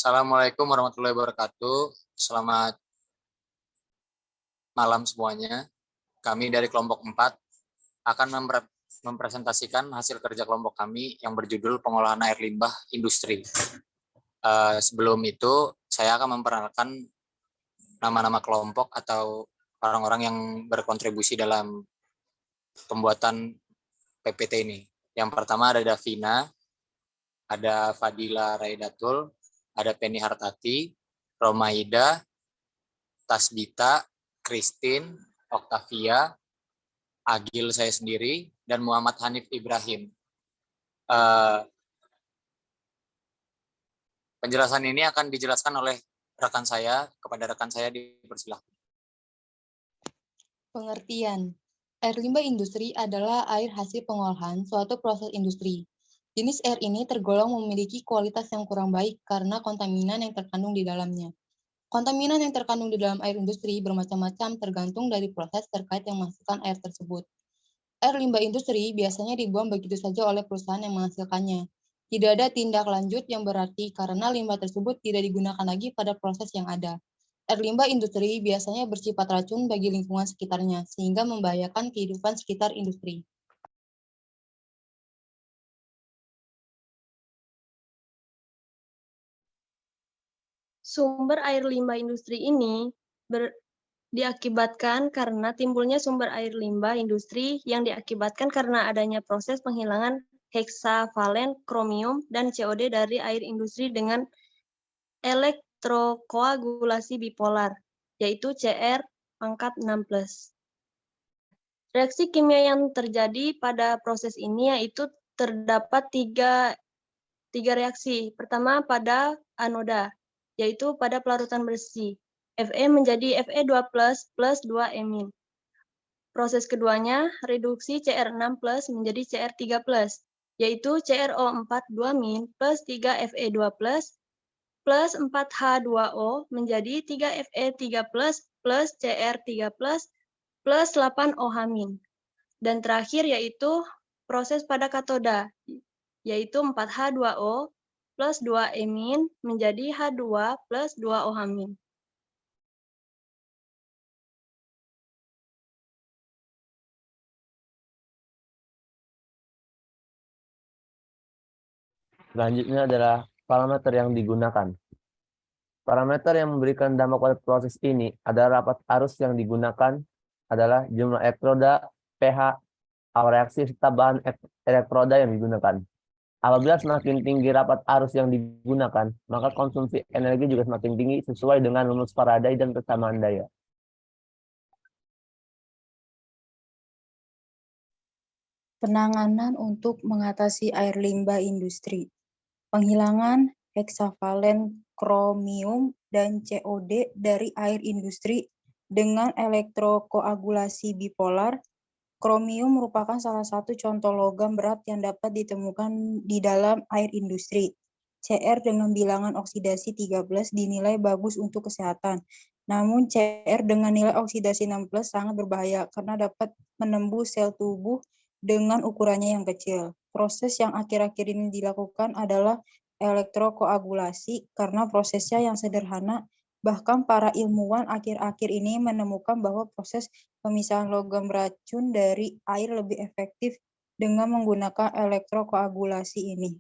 Assalamualaikum warahmatullahi wabarakatuh. Selamat malam semuanya. Kami dari kelompok 4 akan mempresentasikan hasil kerja kelompok kami yang berjudul pengolahan air limbah industri. Sebelum itu, saya akan memperkenalkan nama-nama kelompok atau orang-orang yang berkontribusi dalam pembuatan PPT ini. Yang pertama ada Davina, ada Fadila Raidatul, ada Penny Hartati, Romaida, Tasbita, Christine, Octavia, Agil saya sendiri, dan Muhammad Hanif Ibrahim. Penjelasan ini akan dijelaskan oleh rekan saya, kepada rekan saya dipersilahkan. Pengertian. Air limbah industri adalah air hasil pengolahan suatu proses industri. Jenis air ini tergolong memiliki kualitas yang kurang baik karena kontaminan yang terkandung di dalamnya. Kontaminan yang terkandung di dalam air industri bermacam-macam tergantung dari proses terkait yang menghasilkan air tersebut. Air limbah industri biasanya dibuang begitu saja oleh perusahaan yang menghasilkannya. Tidak ada tindak lanjut yang berarti karena limbah tersebut tidak digunakan lagi pada proses yang ada. Air limbah industri biasanya bersifat racun bagi lingkungan sekitarnya, sehingga membahayakan kehidupan sekitar industri. Sumber air limbah industri ini diakibatkan karena timbulnya sumber air limbah industri yang diakibatkan karena adanya proses penghilangan heksavalen kromium dan COD dari air industri dengan elektrokoagulasi bipolar, yaitu Cr⁴. Reaksi kimia yang terjadi pada proses ini yaitu terdapat tiga reaksi. Pertama pada anoda, yaitu pada pelarutan bersih. Fe menjadi Fe2+ plus 2-emin. Proses keduanya, reduksi Cr6+ menjadi Cr3+, yaitu CrO4 2- plus 3Fe2+ plus 4H2O menjadi 3Fe3+ plus Cr3+ plus 8OH-. Dan terakhir yaitu proses pada katoda, yaitu 4H2O plus 2-emin menjadi H2 plus 2OH-. Selanjutnya adalah parameter yang digunakan. Parameter yang memberikan dampak pada proses ini adalah rapat arus yang digunakan adalah jumlah elektroda, pH, awal reaksi, serta bahan elektroda yang digunakan. Apabila semakin tinggi rapat arus yang digunakan, maka konsumsi energi juga semakin tinggi sesuai dengan rumus Faraday dan kesamaan daya. Penanganan untuk mengatasi air limbah industri. Penghilangan heksavalen kromium dan COD dari air industri dengan elektrokoagulasi bipolar. Kromium merupakan salah satu contoh logam berat yang dapat ditemukan di dalam air industri. Cr dengan bilangan oksidasi 13 dinilai bagus untuk kesehatan. Namun Cr dengan nilai oksidasi 16 sangat berbahaya karena dapat menembus sel tubuh dengan ukurannya yang kecil. Proses yang akhir-akhir ini dilakukan adalah elektrokoagulasi karena prosesnya yang sederhana. Bahkan para ilmuwan akhir-akhir ini menemukan bahwa proses pemisahan logam beracun dari air lebih efektif dengan menggunakan elektrokoagulasi ini.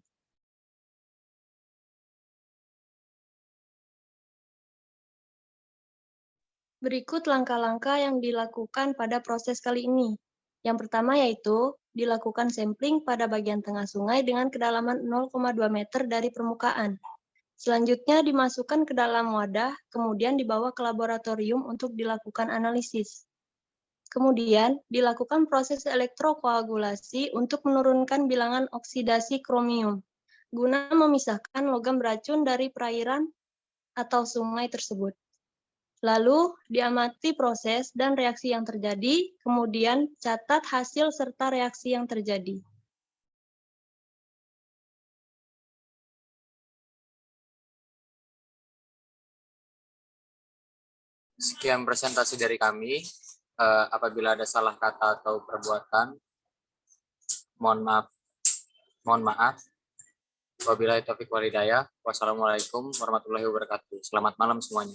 Berikut langkah-langkah yang dilakukan pada proses kali ini. Yang pertama yaitu dilakukan sampling pada bagian tengah sungai dengan kedalaman 0,2 meter dari permukaan. Selanjutnya dimasukkan ke dalam wadah, kemudian dibawa ke laboratorium untuk dilakukan analisis. Kemudian dilakukan proses elektrokoagulasi untuk menurunkan bilangan oksidasi kromium, guna memisahkan logam beracun dari perairan atau sungai tersebut. Lalu, diamati proses dan reaksi yang terjadi, kemudian catat hasil serta reaksi yang terjadi. Sekian presentasi dari kami. Apabila ada salah kata atau perbuatan, mohon maaf. Wabillahi taufiq wal hidayah. Wassalamualaikum warahmatullahi wabarakatuh. Selamat malam semuanya.